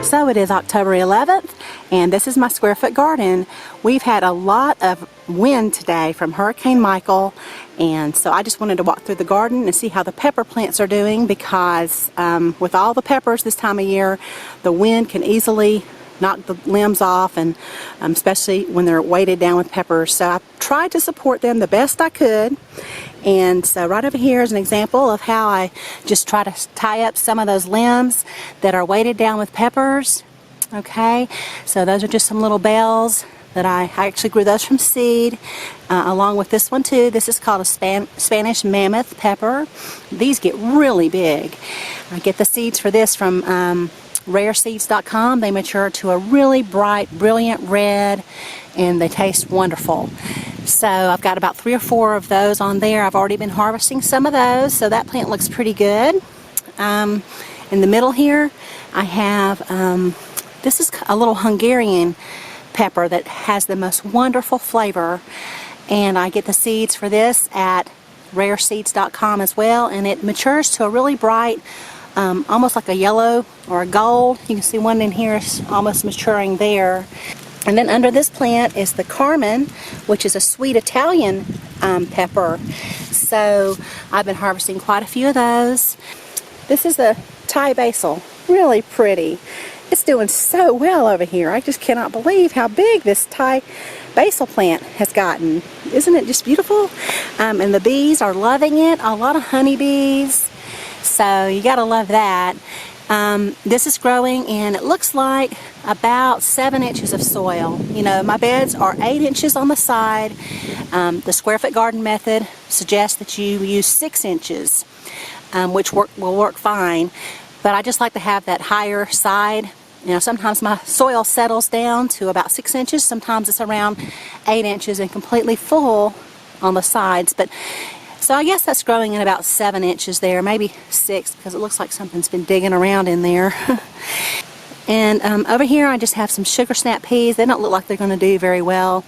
So it is October 11th, and this is my square foot garden. We've had a lot of wind today from Hurricane Michael, and so I just wanted to walk through the garden and see how the pepper plants are doing, because with all the peppers this time of year, the wind can easily knock the limbs off, and especially when they're weighted down with peppers. So I tried to support them the best I could. And so right over here is an example of how I just try to tie up some of those limbs that are weighted down with peppers. Okay, so those are just some little bells that I actually grew those from seed, along with this one too. This is called a Spanish Mammoth pepper. These get really big. I get the seeds for this from rareseeds.com. They mature to a really bright, brilliant red, and they taste wonderful. So I've got about 3 or 4 of those on there. I've already been harvesting some of those, so that plant looks pretty good. In the middle here, I have, this is a little Hungarian pepper that has the most wonderful flavor, and I get the seeds for this at rareseeds.com as well, and it matures to a really bright, almost like a yellow or a gold. You can see one in here is almost maturing there. And then under this plant is the Carmen, which is a sweet Italian pepper. So I've been harvesting quite a few of those. This is the Thai basil, really pretty. It's doing so well over here. I just cannot believe how big this Thai basil plant has gotten. Isn't it just beautiful? And the bees are loving it, a lot of honeybees. So you gotta love that. This is growing in, it looks like, about 7 inches of soil. You know, my beds are 8 inches on the side. The square foot garden method suggests that you use 6 inches, which will work fine. But I just like to have that higher side. You know, sometimes my soil settles down to about 6 inches. Sometimes it's around 8 inches and completely full on the sides. But so I guess that's growing in about 7 inches there, maybe 6, because it looks like something's been digging around in there. And over here I just have some sugar snap peas. They don't look like they're going to do very well.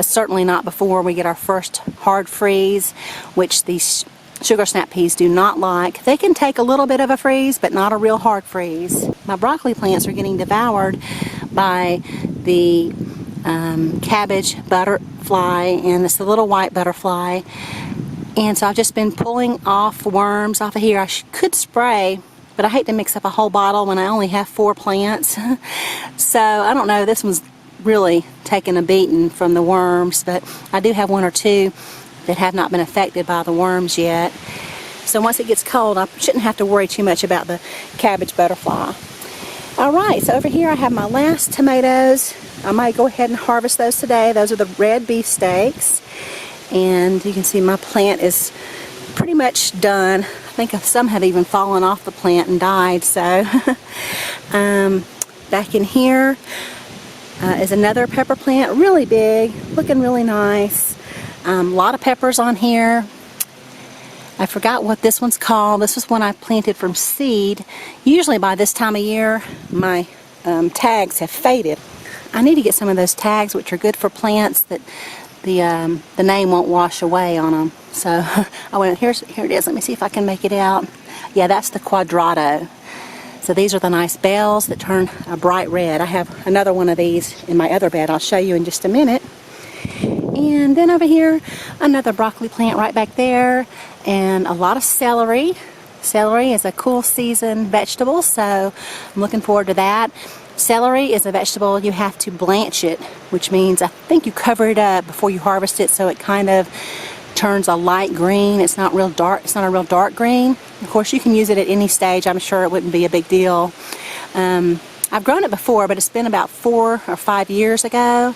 Certainly not before we get our first hard freeze, which these sugar snap peas do not like. They can take a little bit of a freeze, but not a real hard freeze. My broccoli plants are getting devoured by the cabbage butterfly, and it's the little white butterfly. And so I've just been pulling off worms off of here. I could spray, but I hate to mix up a whole bottle when I only have 4 plants. So I don't know, this one's really taken a beating from the worms, but I do have 1 or 2 that have not been affected by the worms yet. So once it gets cold, I shouldn't have to worry too much about the cabbage butterfly. Alright, so over here I have my last tomatoes. I might go ahead and harvest those today. Those are the red beefsteaks. And you can see my plant is pretty much done. I think some have even fallen off the plant and died. So back in here is another pepper plant, really big, looking really nice. A lot of peppers on here. I forgot what this one's called. This was one I planted from seed. Usually by this time of year my tags have faded. I need to get some of those tags, which are good for plants that the name won't wash away on them. So I went, here it is. Let me see if I can make it out. Yeah, that's the Quadrado. So these are the nice bells that turn a bright red. I have another one of these in my other bed. I'll show you in just a minute. And then over here, another broccoli plant right back there, and a lot of celery. Celery is a cool season vegetable, so I'm looking forward to that. Celery is a vegetable you have to blanch it, which means I think you cover it up before you harvest it, so it kind of turns a light green. It's not real dark. It's not a real dark green. Of course, you can use it at any stage. I'm sure it wouldn't be a big deal. I've grown it before, but it's been about 4 or 5 years ago.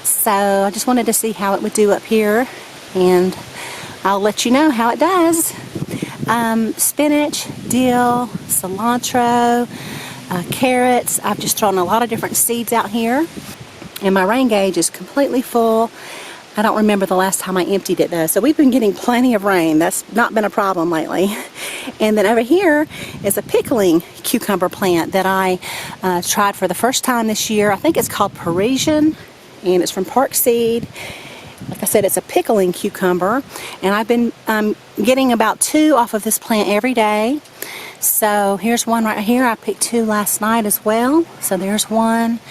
So I just wanted to see how it would do up here, and I'll let you know how it does. Spinach, dill, cilantro, carrots. I've just thrown a lot of different seeds out here, and my rain gauge is completely full. I don't remember the last time I emptied it though, so we've been getting plenty of rain. That's not been a problem lately. And then over here is a pickling cucumber plant that I tried for the first time this year. I think it's called Parisian, and it's from Park Seed. Like I said, it's a pickling cucumber, and I've been getting about 2 off of this plant every day. So here's one right here. I picked 2 last night as well. So there's one.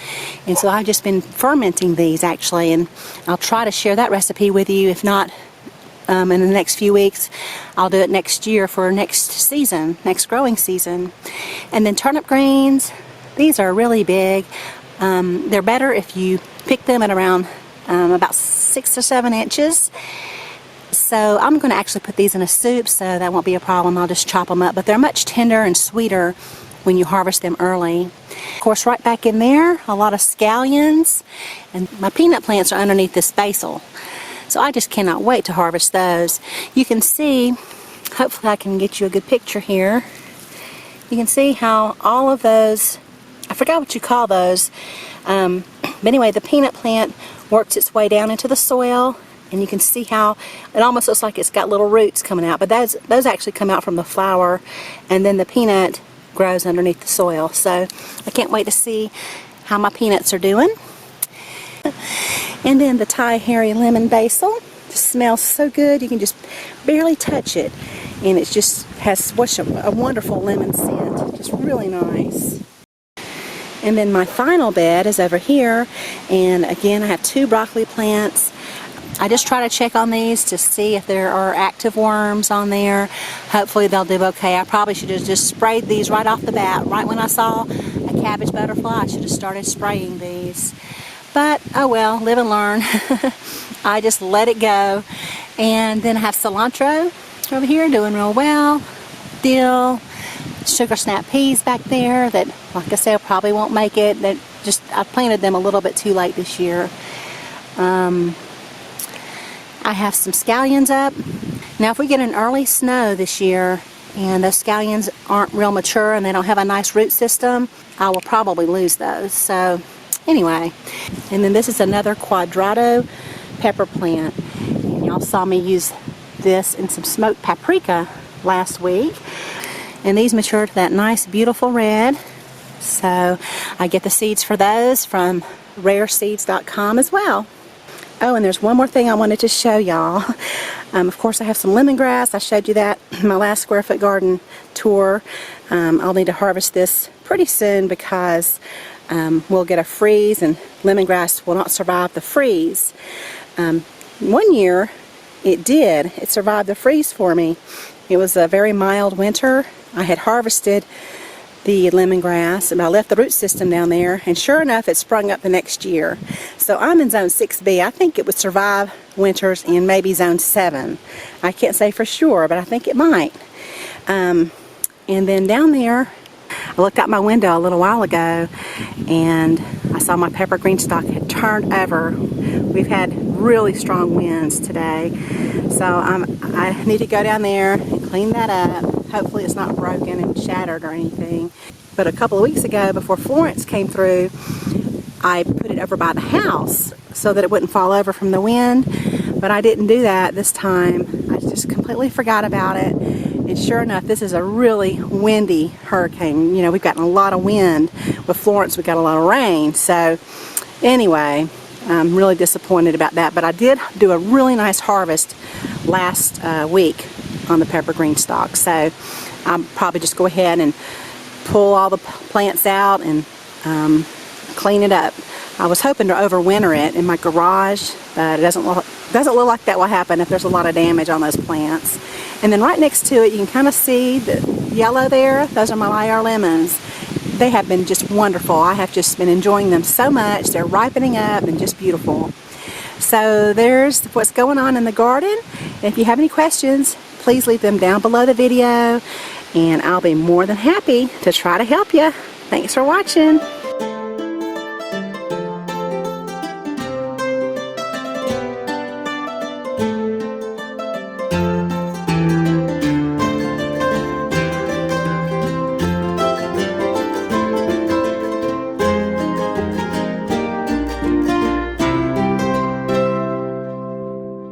And so I've just been fermenting these actually, and I'll try to share that recipe with you. If not in the next few weeks, I'll do it next year for next season, next growing season. And then turnip greens, these are really big. They're better if you pick them at around about 6 or 7 inches. So I'm going to actually put these in a soup, so that won't be a problem. I'll just chop them up. But they're much tender and sweeter when you harvest them early. Of course, right back in there, a lot of scallions. And my peanut plants are underneath this basil. So I just cannot wait to harvest those. You can see, hopefully I can get you a good picture here. You can see how all of those, I forgot what you call those. But anyway, the peanut plant works its way down into the soil. And you can see how it almost looks like it's got little roots coming out, but those actually come out from the flower, and then the peanut grows underneath the soil. So I can't wait to see how my peanuts are doing. And then the Thai hairy lemon basil just smells so good, you can just barely touch it, and it just has such a wonderful lemon scent, just really nice. And then my final bed is over here, and again I have 2 broccoli plants. I just try to check on these to see if there are active worms on there. Hopefully they'll do okay. I probably should have just sprayed these right off the bat. Right when I saw a cabbage butterfly, I should have started spraying these. But, oh well, live and learn. I just let it go. And then I have cilantro over here doing real well. Dill, sugar snap peas back there that, like I said, probably won't make it. I planted them a little bit too late this year. I have some scallions up. Now if we get an early snow this year and those scallions aren't real mature and they don't have a nice root system, I will probably lose those. So anyway, and then this is another quadrado pepper plant. And y'all saw me use this in some smoked paprika last week. And these mature to that nice beautiful red. So I get the seeds for those from rareseeds.com as well. Oh, and there's one more thing I wanted to show y'all. Of course, I have some lemongrass. I showed you that in my last square foot garden tour. I'll need to harvest this pretty soon because we'll get a freeze and lemongrass will not survive the freeze. One year it did. It survived the freeze for me. It was a very mild winter. I had harvested the lemongrass, and I left the root system down there, and sure enough it sprung up the next year. So I'm in zone 6B. I think it would survive winters in maybe zone 7. I can't say for sure, but I think it might. And then down there, I looked out my window a little while ago and I saw my pepper GreenStalk had turned over. We've had really strong winds today, so I need to go down there and clean that up. Hopefully it's not broken and shattered or anything. But a couple of weeks ago, before Florence came through, I put it over by the house so that it wouldn't fall over from the wind. But I didn't do that this time. I just completely forgot about it. And sure enough, this is a really windy hurricane. You know, we've gotten a lot of wind. With Florence, we got a lot of rain. So anyway, I'm really disappointed about that. But I did do a really nice harvest last week on the pepper GreenStalk. So I'll probably just go ahead and pull all the plants out and clean it up. I was hoping to overwinter it in my garage, but it doesn't look like that will happen if there's a lot of damage on those plants. And then right next to it, you can kind of see the yellow there. Those are my IR lemons. They have been just wonderful. I have just been enjoying them so much. They're ripening up and just beautiful. So there's what's going on in the garden. And if you have any questions, please leave them down below the video, and I'll be more than happy to try to help you. Thanks for watching.